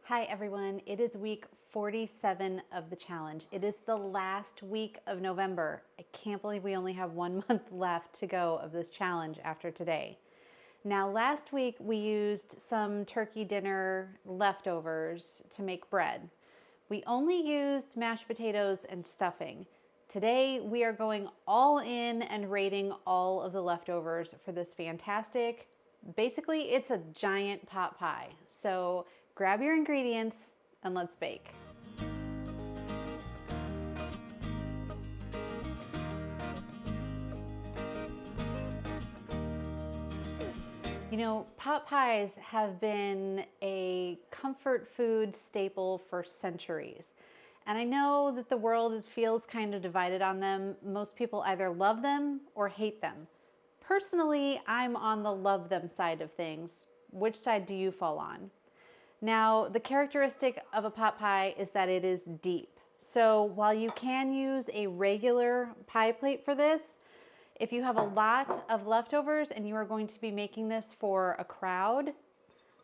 Hi everyone, it is week 47 of the challenge. It is the last week of November. I can't believe we only have 1 month left to go of this challenge after today. Now last week we used some turkey dinner leftovers to make bread. We only used mashed potatoes and stuffing. Today we are going all in and raiding all of the leftovers for this fantastic, basically it's a giant pot pie. So grab your ingredients and let's bake. You know, pot pies have been a comfort food staple for centuries. And I know that the world feels kind of divided on them. Most people either love them or hate them. Personally, I'm on the love them side of things. Which side do you fall on? Now, the characteristic of a pot pie is that it is deep. So while you can use a regular pie plate for this, if you have a lot of leftovers and you are going to be making this for a crowd,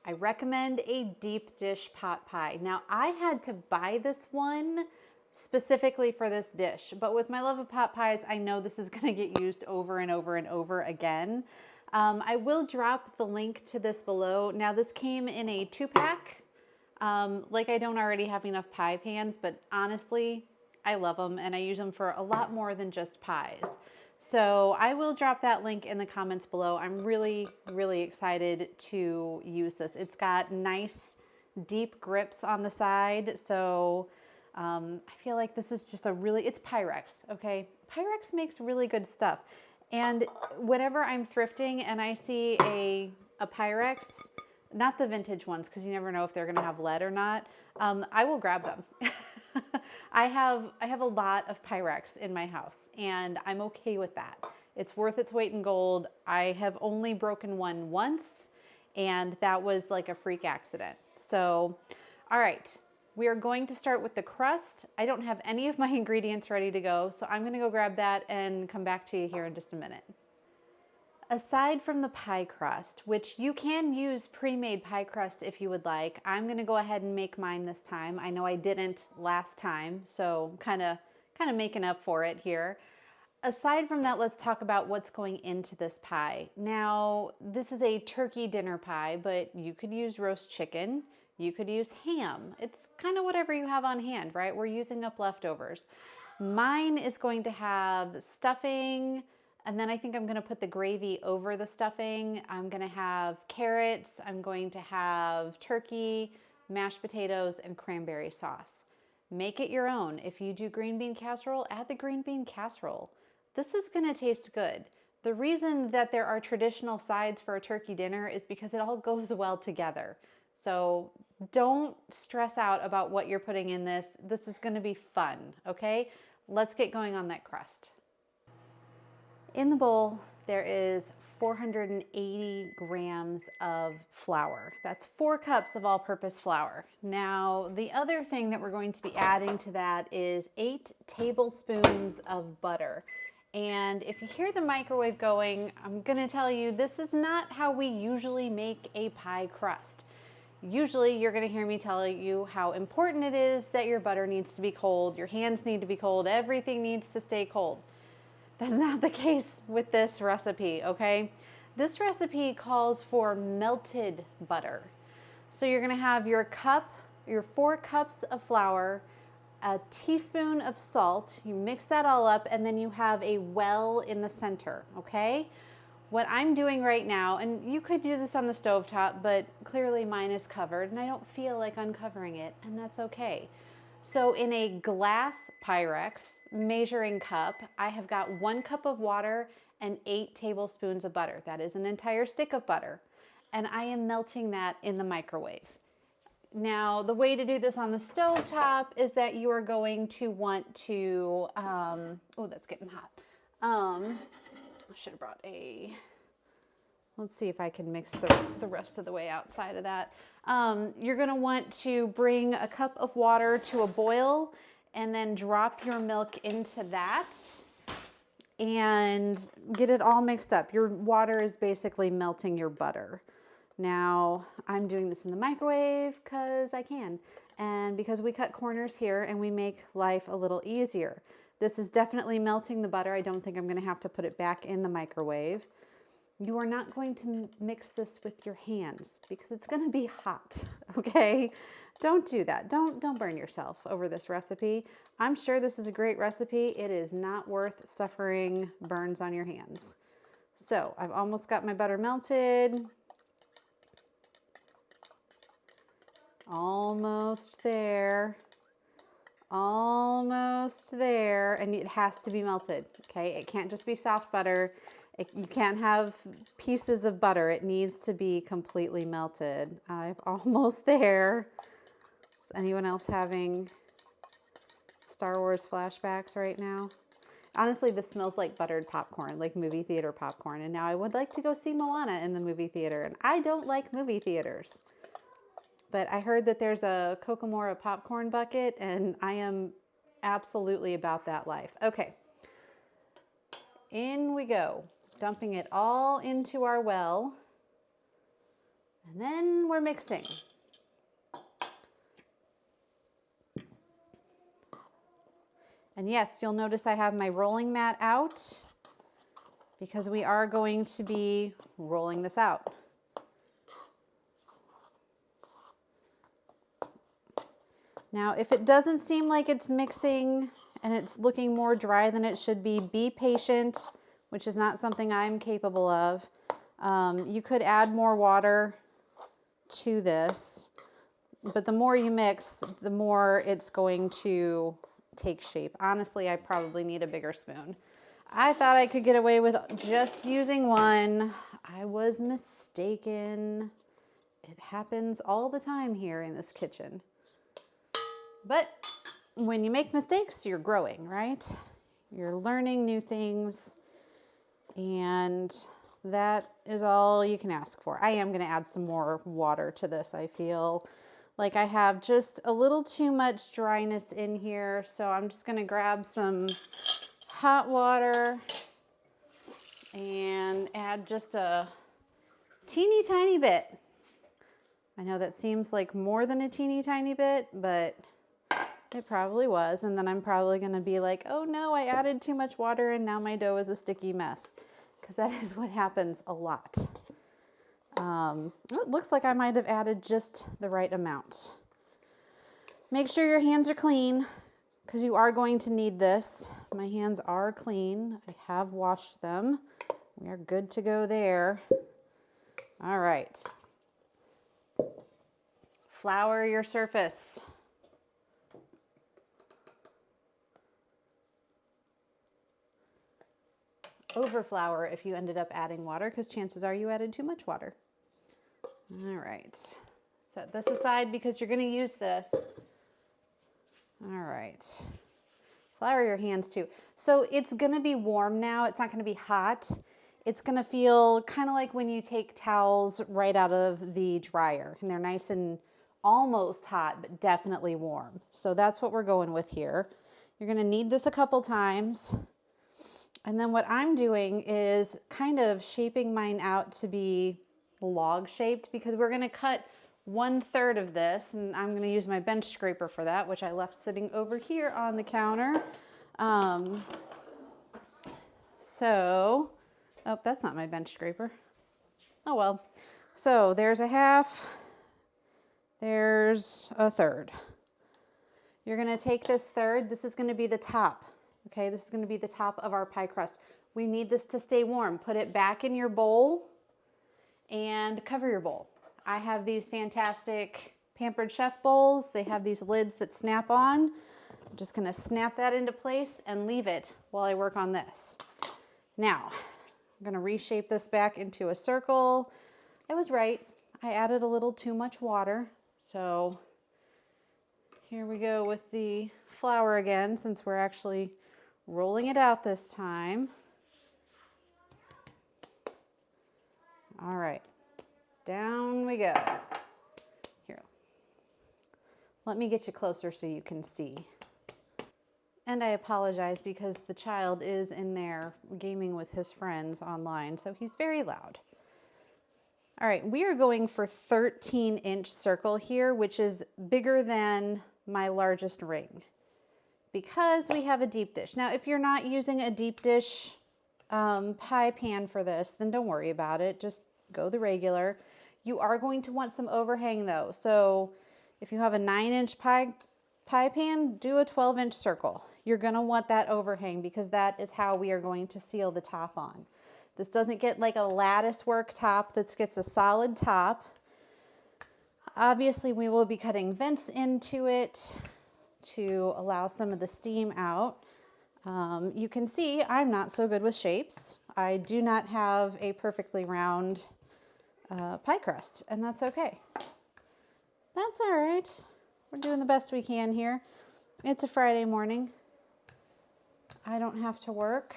I recommend a deep dish pot pie. Now, I had to buy this one specifically for this dish, but with my love of pot pies, I know this is gonna get used over and over and over again. I will drop the link to this below. Now this came in a 2-pack. Like I don't already have enough pie pans, but honestly, I love them and I use them for a lot more than just pies. So I will drop that link in the comments below. I'm really, really excited to use this. It's got nice deep grips on the side. So I feel like this is just it's Pyrex, okay? Pyrex makes really good stuff. And whenever I'm thrifting and I see a Pyrex, not the vintage ones, because you never know if they're gonna have lead or not, I will grab them. I have a lot of Pyrex in my house and I'm okay with that. It's worth its weight in gold. I have only broken one once and that was like a freak accident. So, all right. We are going to start with the crust. I don't have any of my ingredients ready to go, so I'm gonna go grab that and come back to you here in just a minute. Aside from the pie crust, which you can use pre-made pie crust if you would like, I'm gonna go ahead and make mine this time. I know I didn't last time, so kind of making up for it here. Aside from that, let's talk about what's going into this pie. Now, this is a turkey dinner pie, but you could use roast chicken. You could use ham. It's kind of whatever you have on hand, right? We're using up leftovers. Mine is going to have stuffing, and then I think I'm gonna put the gravy over the stuffing. I'm gonna have carrots. I'm going to have turkey, mashed potatoes, and cranberry sauce. Make it your own. If you do green bean casserole, add the green bean casserole. This is gonna taste good. The reason that there are traditional sides for a turkey dinner is because it all goes well together. So don't stress out about what you're putting in this. This is gonna be fun, okay? Let's get going on that crust. In the bowl, there is 480 grams of flour. That's 4 cups of all-purpose flour. Now, the other thing that we're going to be adding to that is 8 tablespoons of butter. And if you hear the microwave going, I'm gonna tell you, this is not how we usually make a pie crust. Usually you're gonna hear me tell you how important it is that your butter needs to be cold, your hands need to be cold, everything needs to stay cold. That's not the case with this recipe, okay? This recipe calls for melted butter. So you're gonna have your 4 cups of flour, a teaspoon of salt, you mix that all up, and then you have a well in the center, okay? What I'm doing right now, and you could do this on the stovetop, but clearly mine is covered and I don't feel like uncovering it, and that's okay. So in a glass Pyrex measuring cup, I have got 1 cup of water and 8 tablespoons of butter. That is an entire stick of butter. And I am melting that in the microwave. Now, the way to do this on the stovetop is that you are going to want to, oh, that's getting hot. I should have brought let's see if I can mix the rest of the way outside of that. You're gonna want to bring a cup of water to a boil and then drop your milk into that and get it all mixed up. Your water is basically melting your butter. Now I'm doing this in the microwave because I can, and because we cut corners here and we make life a little easier. This is definitely melting the butter. I don't think I'm gonna have to put it back in the microwave. You are not going to mix this with your hands because it's gonna be hot, okay? Don't do that. Don't burn yourself over this recipe. I'm sure this is a great recipe. It is not worth suffering burns on your hands. So I've almost got my butter melted. Almost there. Almost there. And it has to be melted, okay? It can't just be soft butter. You can't have pieces of butter. It needs to be completely melted. I'm almost there. Is anyone else having Star Wars flashbacks right now? Honestly, this smells like buttered popcorn, like movie theater popcorn. And now I would like to go see Moana in the movie theater. And I don't like movie theaters. But I heard that there's a Kokomora popcorn bucket, and I am absolutely about that life. Okay, in we go. Dumping it all into our well. And then we're mixing. And yes, you'll notice I have my rolling mat out because we are going to be rolling this out. Now, if it doesn't seem like it's mixing and it's looking more dry than it should be patient, which is not something I'm capable of. You could add more water to this, but the more you mix, the more it's going to take shape. Honestly, I probably need a bigger spoon. I thought I could get away with just using one. I was mistaken. It happens all the time here in this kitchen. But when you make mistakes, you're growing, right? You're learning new things, and that is all you can ask for. I am going to add some more water to this. I feel like I have just a little too much dryness in here, so I'm just going to grab some hot water and add just a teeny tiny bit. I know that seems like more than a teeny tiny bit, but it probably was. And then I'm probably going to be like, oh no, I added too much water and now my dough is a sticky mess. Because that is what happens a lot. It looks like I might have added just the right amount. Make sure your hands are clean because you are going to need this. My hands are clean. I have washed them. We are good to go there. All right. Flour your surface. Over flour if you ended up adding water, because chances are you added too much water. All right, set this aside because you're going to use this. All right, flour your hands too. So it's going to be warm now. It's not going to be hot. It's going to feel kind of like when you take towels right out of the dryer and they're nice and almost hot, but definitely warm. So that's what we're going with here. You're going to knead this a couple times. And then what I'm doing is kind of shaping mine out to be log shaped because we're going to cut 1/3 of this, and I'm going to use my bench scraper for that, which I left sitting over here on the counter. Oh, that's not my bench scraper. Oh well. So there's a half, there's a third. You're going to take this third, this is going to be the top. Okay, this is going to be the top of our pie crust. We need this to stay warm. Put it back in your bowl and cover your bowl. I have these fantastic Pampered Chef bowls. They have these lids that snap on. I'm just going to snap that into place and leave it while I work on this. Now, I'm going to reshape this back into a circle. I was right. I added a little too much water. So here we go with the flour again, since we're actually rolling it out this time. All right, down we go. Here, let me get you closer so you can see. And I apologize because the child is in there gaming with his friends online, so he's very loud. All right, we are going for 13-inch circle here, which is bigger than my largest ring because we have a deep dish. Now, if you're not using a deep dish pie pan for this, then don't worry about it. Just go the regular. You are going to want some overhang though. So if you have a 9-inch pie pan, do a 12-inch circle. You're gonna want that overhang because that is how we are going to seal the top on. This doesn't get like a lattice work top, this gets a solid top. Obviously we will be cutting vents into it to allow some of the steam out. You can see I'm not so good with shapes. I do not have a perfectly round pie crust, and that's okay. That's all right. We're doing the best we can here. It's a Friday morning. I don't have to work.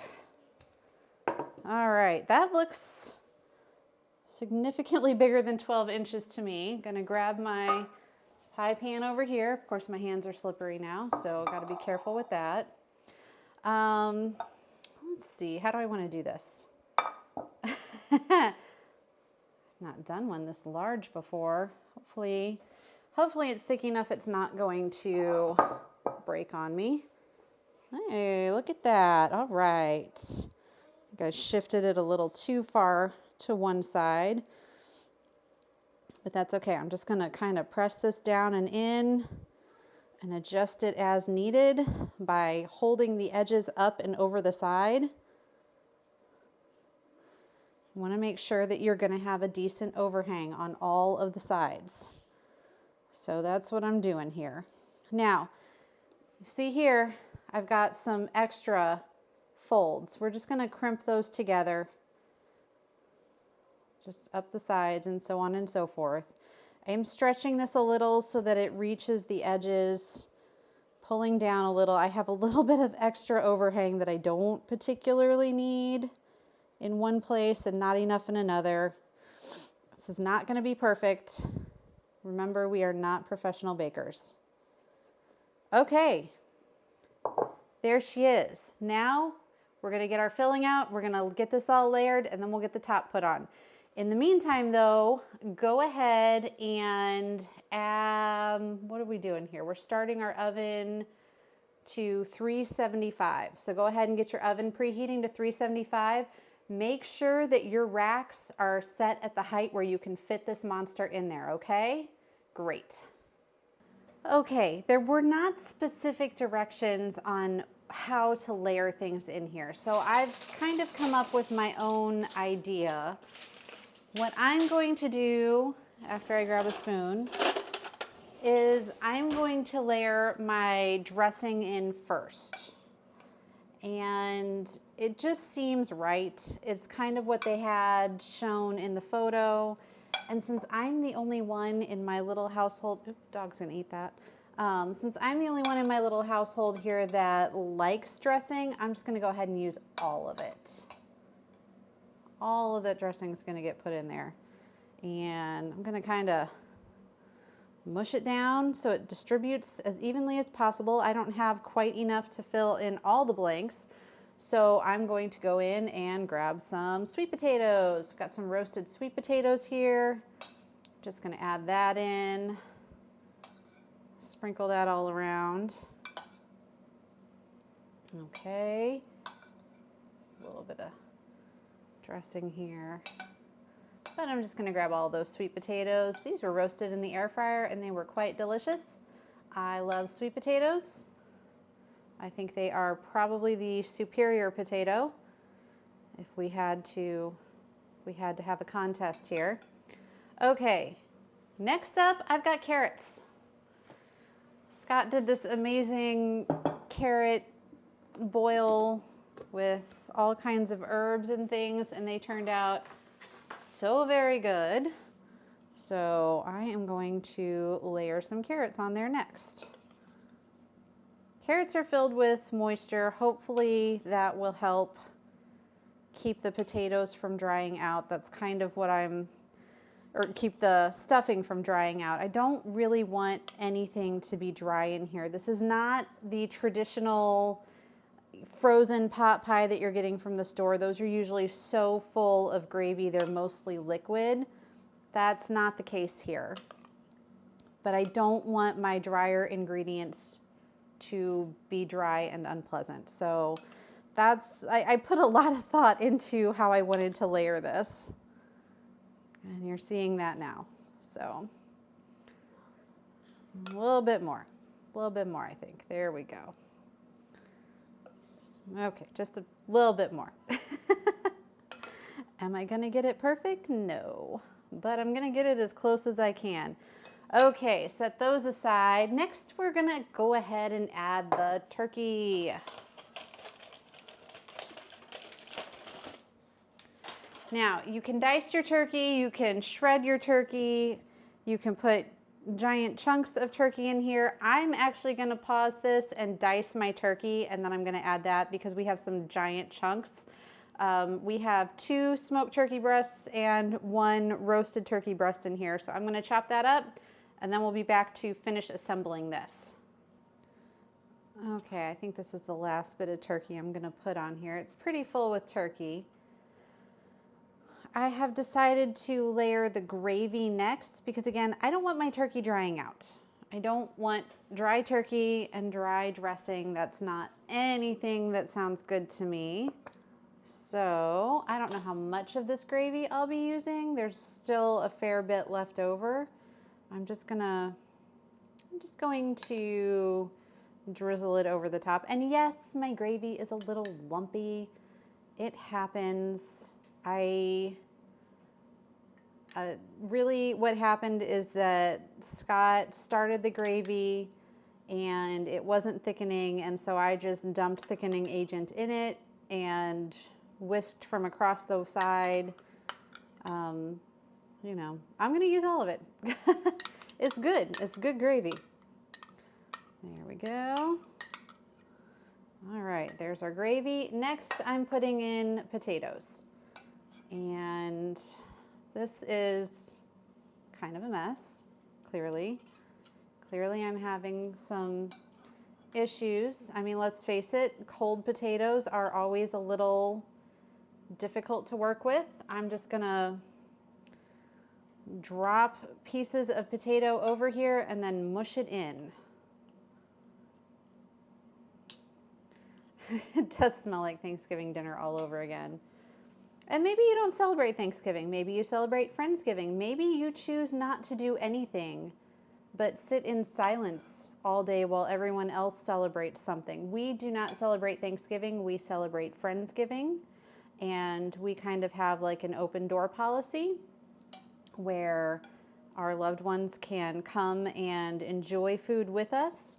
All right, that looks significantly bigger than 12 inches to me. Gonna grab my pie pan over here. Of course, my hands are slippery now, so gotta be careful with that. Let's see, how do I wanna do this? I've not done one this large before. Hopefully it's thick enough it's not going to break on me. Hey, look at that. All right. I think I shifted it a little too far to one side, but that's okay. I'm just gonna kind of press this down and in and adjust it as needed by holding the edges up and over the side. You wanna make sure that you're gonna have a decent overhang on all of the sides. So that's what I'm doing here. Now, you see here, I've got some extra folds. We're just gonna crimp those together, just up the sides and so on and so forth. I'm stretching this a little so that it reaches the edges, pulling down a little. I have a little bit of extra overhang that I don't particularly need in one place and not enough in another. This is not gonna be perfect. Remember, we are not professional bakers. Okay, there she is. Now we're gonna get our filling out, we're gonna get this all layered, and then we'll get the top put on. In the meantime though, go ahead and what are we doing here? We're starting our oven to 375. So go ahead and get your oven preheating to 375. Make sure that your racks are set at the height where you can fit this monster in there, okay? Great. Okay, there were not specific directions on how to layer things in here. So I've kind of come up with my own idea. What I'm going to do after I grab a spoon is I'm going to layer my dressing in first. And it just seems right. It's kind of what they had shown in the photo. And since I'm the only one in my little household, oops, dog's gonna eat that. Since I'm the only one in my little household here that likes dressing, I'm just gonna go ahead and use all of it. All of that dressing is gonna get put in there. And I'm gonna kinda mush it down so it distributes as evenly as possible. I don't have quite enough to fill in all the blanks. So I'm going to go in and grab some sweet potatoes. I've got some roasted sweet potatoes here. Just gonna add that in. Sprinkle that all around. Okay. Just a little bit of dressing here. But I'm just gonna grab all those sweet potatoes. These were roasted in the air fryer and they were quite delicious. I love sweet potatoes. I think they are probably the superior potato if we had to have a contest here. Okay, next up I've got carrots. Scott did this amazing carrot boil with all kinds of herbs and things, and they turned out so very good. So I am going to layer some carrots on there next. Carrots are filled with moisture. Hopefully that will help keep the potatoes from drying out. That's kind of what or keep the stuffing from drying out. I don't really want anything to be dry in here. This is not the traditional frozen pot pie that you're getting from the store. Those are usually so full of gravy, they're mostly liquid. That's not the case here. But I don't want my drier ingredients to be dry and unpleasant. So I put a lot of thought into how I wanted to layer this. And you're seeing that now. So a little bit more, I think. There we go. Okay, just a little bit more. Am I gonna get it perfect? No, but I'm gonna get it as close as I can. Okay, set those aside. Next, we're gonna go ahead and add the turkey. Now, you can dice your turkey, you can shred your turkey, you can put giant chunks of turkey in here. I'm actually gonna pause this and dice my turkey, and then I'm gonna add that because we have some giant chunks. We have 2 smoked turkey breasts and 1 roasted turkey breast in here. So I'm gonna chop that up, and then we'll be back to finish assembling this. Okay, I think this is the last bit of turkey I'm gonna put on here. It's pretty full with turkey. I have decided to layer the gravy next because, again, I don't want my turkey drying out. I don't want dry turkey and dry dressing. That's not anything that sounds good to me. So I don't know how much of this gravy I'll be using. There's still a fair bit left over. I'm just going to drizzle it over the top. And yes, my gravy is a little lumpy. It happens. Really what happened is that Scott started the gravy and it wasn't thickening, and so I just dumped thickening agent in it and whisked from across the side. You know, I'm gonna use all of it. It's good. It's good gravy. There we go. All right, there's our gravy. Next, I'm putting in potatoes. And this is kind of a mess, clearly. Clearly, I'm having some issues. I mean, let's face it, cold potatoes are always a little difficult to work with. I'm just gonna drop pieces of potato over here and then mush it in. It does smell like Thanksgiving dinner all over again. And maybe you don't celebrate Thanksgiving. Maybe you celebrate Friendsgiving. Maybe you choose not to do anything but sit in silence all day while everyone else celebrates something. We do not celebrate Thanksgiving. We celebrate Friendsgiving. And we kind of have like an open door policy where our loved ones can come and enjoy food with us.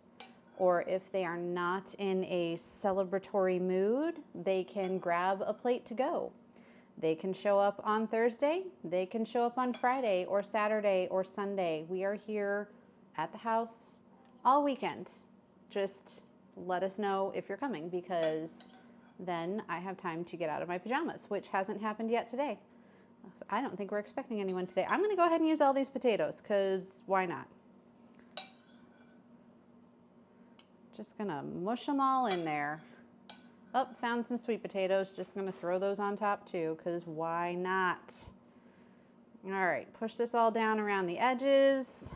Or if they are not in a celebratory mood, they can grab a plate to go. They can show up on Thursday, they can show up on Friday or Saturday or Sunday. We are here at the house all weekend. Just let us know if you're coming, because then I have time to get out of my pajamas, which hasn't happened yet today. I don't think we're expecting anyone today. I'm gonna go ahead and use all these potatoes, because why not? Just gonna mush them all in there. Oh, found some sweet potatoes. Just gonna throw those on top too, because why not? All right, push this all down around the edges.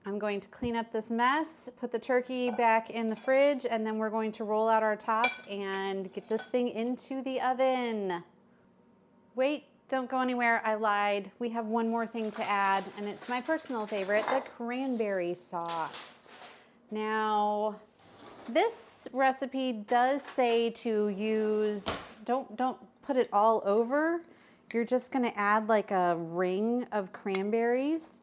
I'm going to clean up this mess, put the turkey back in the fridge, and then we're going to roll out our top and get this thing into the oven. Wait, don't go anywhere, I lied. We have one more thing to add, and it's my personal favorite, the cranberry sauce. Now, this recipe does say to use, don't put it all over. You're just gonna add like a ring of cranberries.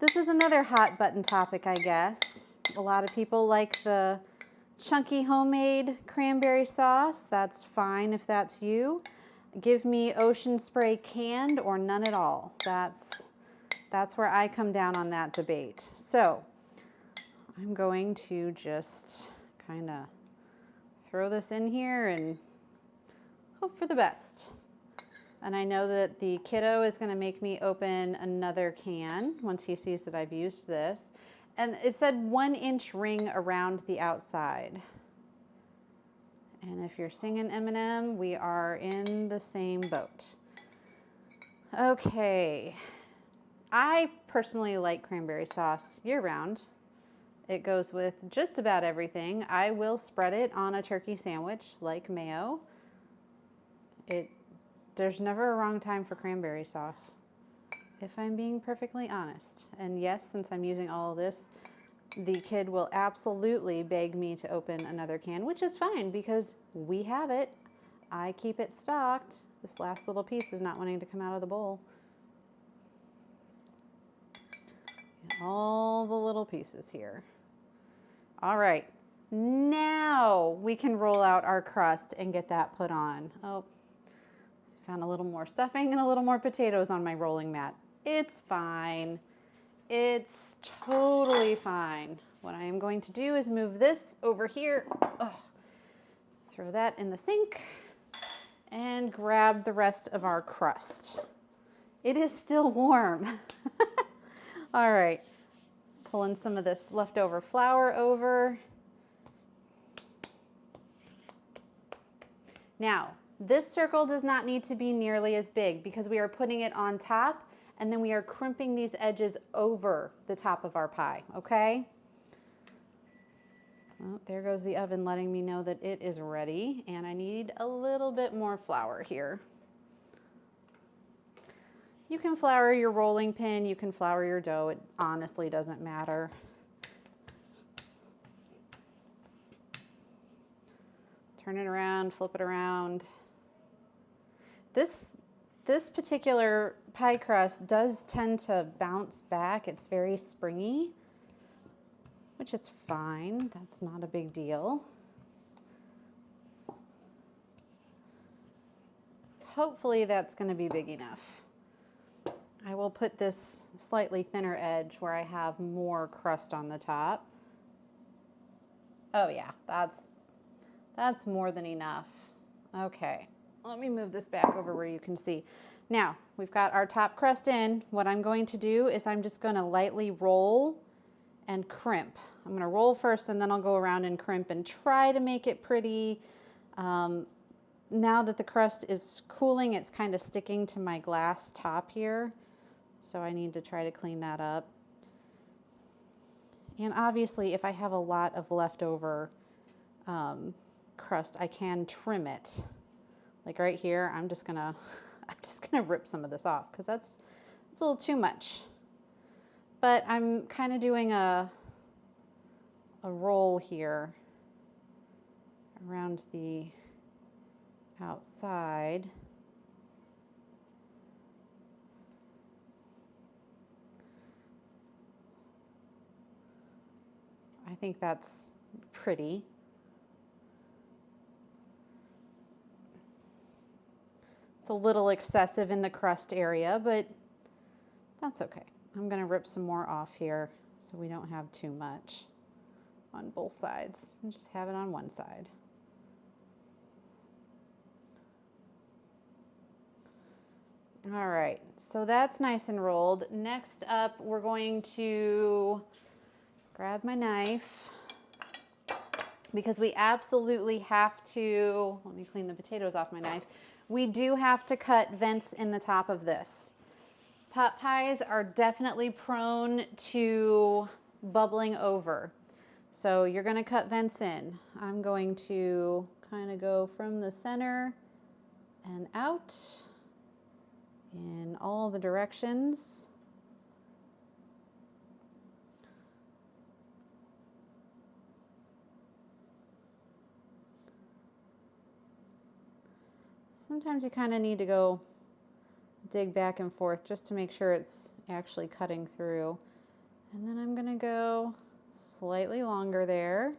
This is another hot button topic, I guess. A lot of people like the chunky homemade cranberry sauce. That's fine if that's you. Give me Ocean Spray canned or none at all. That's where I come down on that debate. So I'm going to just kind of throw this in here and hope for the best. And I know that the kiddo is going to make me open another can once he sees that I've used this. And it said 1-inch ring around the outside. And if you're singing Eminem, we are in the same boat. Okay, I personally like cranberry sauce year-round. It goes with just about everything. I will spread it on a turkey sandwich like mayo. There's never a wrong time for cranberry sauce, if I'm being perfectly honest. And yes, since I'm using all of this, the kid will absolutely beg me to open another can, which is fine because we have it. I keep it stocked. This last little piece is not wanting to come out of the bowl. All the little pieces here. All right, now we can roll out our crust and get that put on. Oh, found a little more stuffing and a little more potatoes on my rolling mat. It's fine. It's totally fine. What I am going to do is move this over here. Ugh. Throw that in the sink and grab the rest of our crust. It is still warm. All right, pulling some of this leftover flour over. Now, this circle does not need to be nearly as big because we are putting it on top and then we are crimping these edges over the top of our pie, okay? Well, there goes the oven letting me know that it is ready, and I need a little bit more flour here. You can flour your rolling pin, you can flour your dough, it honestly doesn't matter. Turn it around, flip it around. This particular pie crust does tend to bounce back. It's very springy, which is fine. That's not a big deal. Hopefully that's going to be big enough. I will put this slightly thinner edge where I have more crust on the top. Oh yeah, that's more than enough. Okay. Let me move this back over where you can see. Now, we've got our top crust in. What I'm going to do is I'm just going to lightly roll and crimp. I'm going to roll first and then I'll go around and crimp and try to make it pretty. Now that the crust is cooling, it's kind of sticking to my glass top here. So I need to try to clean that up. And obviously, if I have a lot of leftover crust, I can trim it. Like right here, I'm just gonna rip some of this off because it's a little too much. But I'm kind of doing a roll here around the outside. I think that's pretty. It's a little excessive in the crust area, but that's okay. I'm going to rip some more off here so we don't have too much on both sides and just have it on one side. All right, so that's nice and rolled. Next up, we're going to grab my knife because we absolutely have to, let me clean the potatoes off my knife. We do have to cut vents in the top of this. Pot pies are definitely prone to bubbling over. So you're gonna cut vents in. I'm going to kind of go from the center and out in all the directions. Sometimes you kind of need to go dig back and forth just to make sure it's actually cutting through. And then I'm gonna go slightly longer there.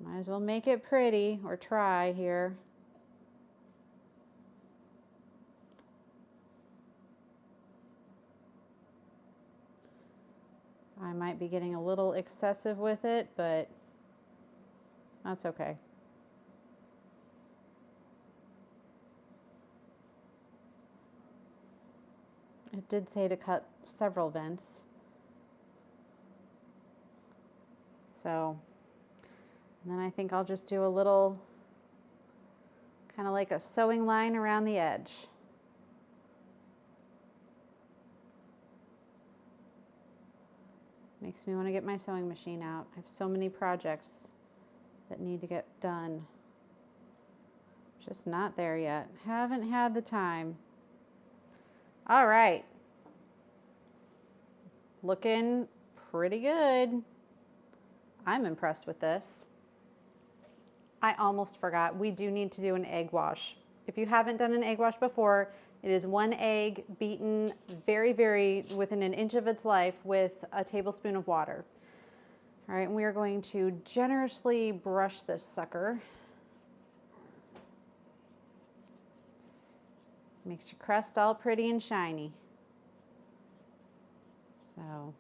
Might as well make it pretty, or try here. I might be getting a little excessive with it, but that's okay. It did say to cut several vents. So, and then I think I'll just do a little, kind of like a sewing line around the edge. Makes me want to get my sewing machine out. I have so many projects that need to get done. Just not there yet. Haven't had the time. All right. Looking pretty good. I'm impressed with this. I almost forgot. We do need to do an egg wash. If you haven't done an egg wash before, it is 1 egg beaten very within an inch of its life with a tablespoon of water. All right, and we are going to generously brush this sucker. Makes your crust all pretty and shiny. So.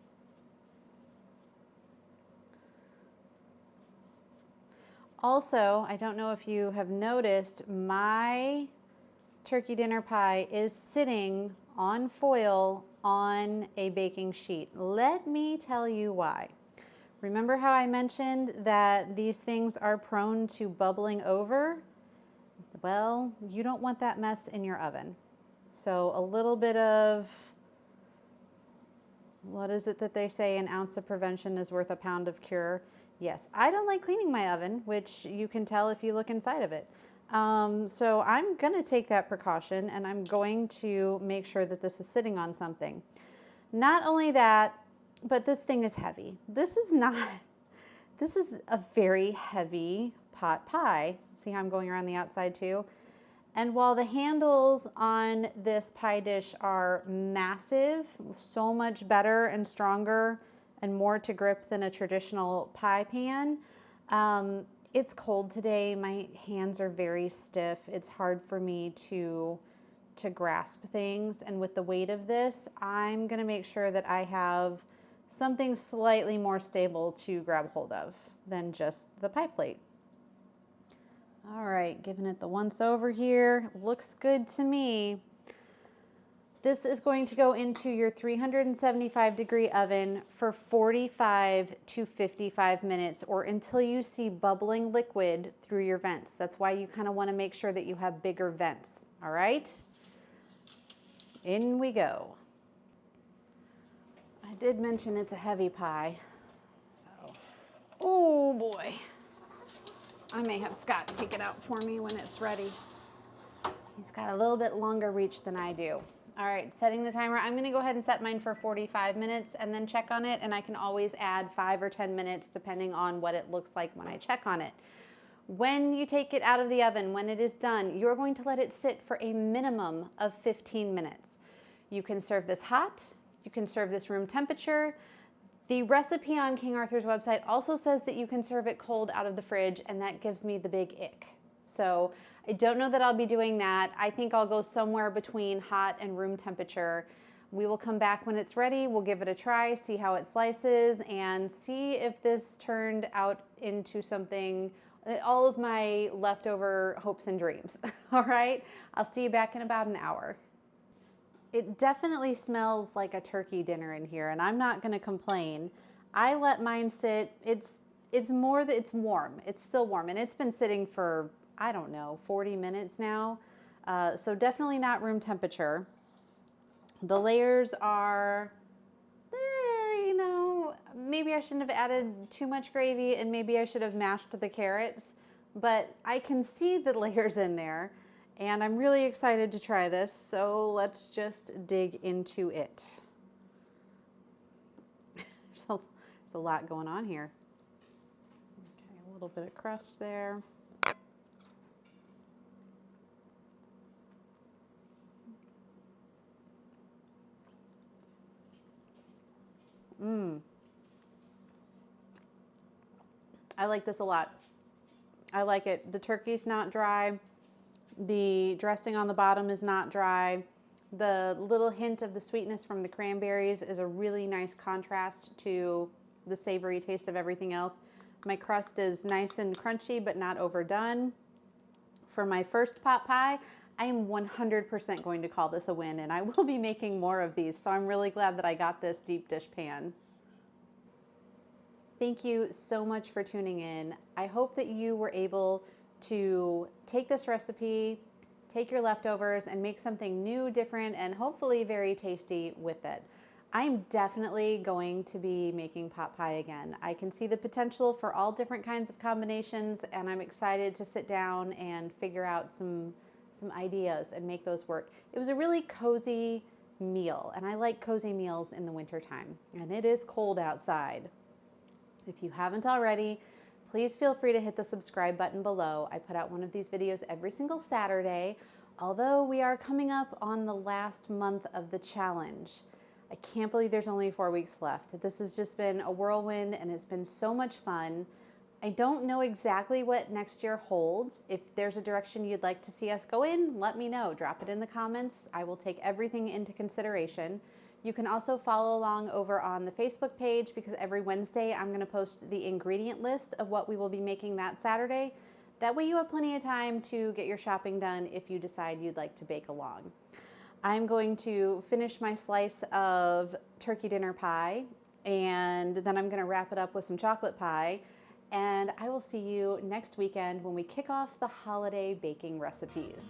Also, I don't know if you have noticed, my turkey dinner pie is sitting on foil on a baking sheet. Let me tell you why. Remember how I mentioned that these things are prone to bubbling over? Well, you don't want that mess in your oven. So a little bit of, what is it that they say, an ounce of prevention is worth a pound of cure? Yes, I don't like cleaning my oven, which you can tell if you look inside of it. So I'm gonna take that precaution, and I'm going to make sure that this is sitting on something. Not only that, but this thing is heavy. This is a very heavy pot pie. See how I'm going around the outside too? And while the handles on this pie dish are massive, so much better and stronger and more to grip than a traditional pie pan, it's cold today. My hands are very stiff. It's hard for me to grasp things. And with the weight of this, I'm gonna make sure that I have something slightly more stable to grab hold of than just the pie plate. All right, giving it the once over here. Looks good to me. This is going to go into your 375-degree oven for 45 to 55 minutes, or until you see bubbling liquid through your vents. That's why you kind of want to make sure that you have bigger vents, all right? In we go. I did mention it's a heavy pie, so, oh boy. I may have Scott take it out for me when it's ready. He's got a little bit longer reach than I do. All right, setting the timer. I'm gonna go ahead and set mine for 45 minutes and then check on it, and I can always add 5 or 10 minutes depending on what it looks like when I check on it. When you take it out of the oven, when it is done, you're going to let it sit for a minimum of 15 minutes. You can serve this hot, you can serve this room temperature. The recipe on King Arthur's website also says that you can serve it cold out of the fridge, and that gives me the big ick. So I don't know that I'll be doing that. I think I'll go somewhere between hot and room temperature. We will come back when it's ready. We'll give it a try, see how it slices, and see if this turned out into something, all of my leftover hopes and dreams. All right, I'll see you back in about an hour. It definitely smells like a turkey dinner in here, and I'm not gonna complain. I let mine sit, it's warm. It's still warm, and it's been sitting for, I don't know, 40 minutes now. So definitely not room temperature. The layers are, you know, maybe I shouldn't have added too much gravy, and maybe I should have mashed the carrots, but I can see the layers in there. And I'm really excited to try this, so let's just dig into it. There's a lot going on here. Okay, a little bit of crust there. I like this a lot. I like it. The turkey's not dry. The dressing on the bottom is not dry. The little hint of the sweetness from the cranberries is a really nice contrast to the savory taste of everything else. My crust is nice and crunchy, but not overdone. For my first pot pie, I am 100% going to call this a win, and I will be making more of these, so I'm really glad that I got this deep dish pan. Thank you so much for tuning in. I hope that you were able to take this recipe, take your leftovers, and make something new, different, and hopefully very tasty with it. I'm definitely going to be making pot pie again. I can see the potential for all different kinds of combinations, and I'm excited to sit down and figure out some ideas and make those work. It was a really cozy meal, and I like cozy meals in the wintertime, and it is cold outside. If you haven't already, please feel free to hit the subscribe button below. I put out one of these videos every single Saturday, although we are coming up on the last month of the challenge. I can't believe there's only 4 weeks left. This has just been a whirlwind and it's been so much fun. I don't know exactly what next year holds. If there's a direction you'd like to see us go in, let me know. Drop it in the comments. I will take everything into consideration. You can also follow along over on the Facebook page because every Wednesday I'm going to post the ingredient list of what we will be making that Saturday. That way you have plenty of time to get your shopping done if you decide you'd like to bake along. I'm going to finish my slice of turkey dinner pie, and then I'm going to wrap it up with some chocolate pie, and I will see you next weekend when we kick off the holiday baking recipes.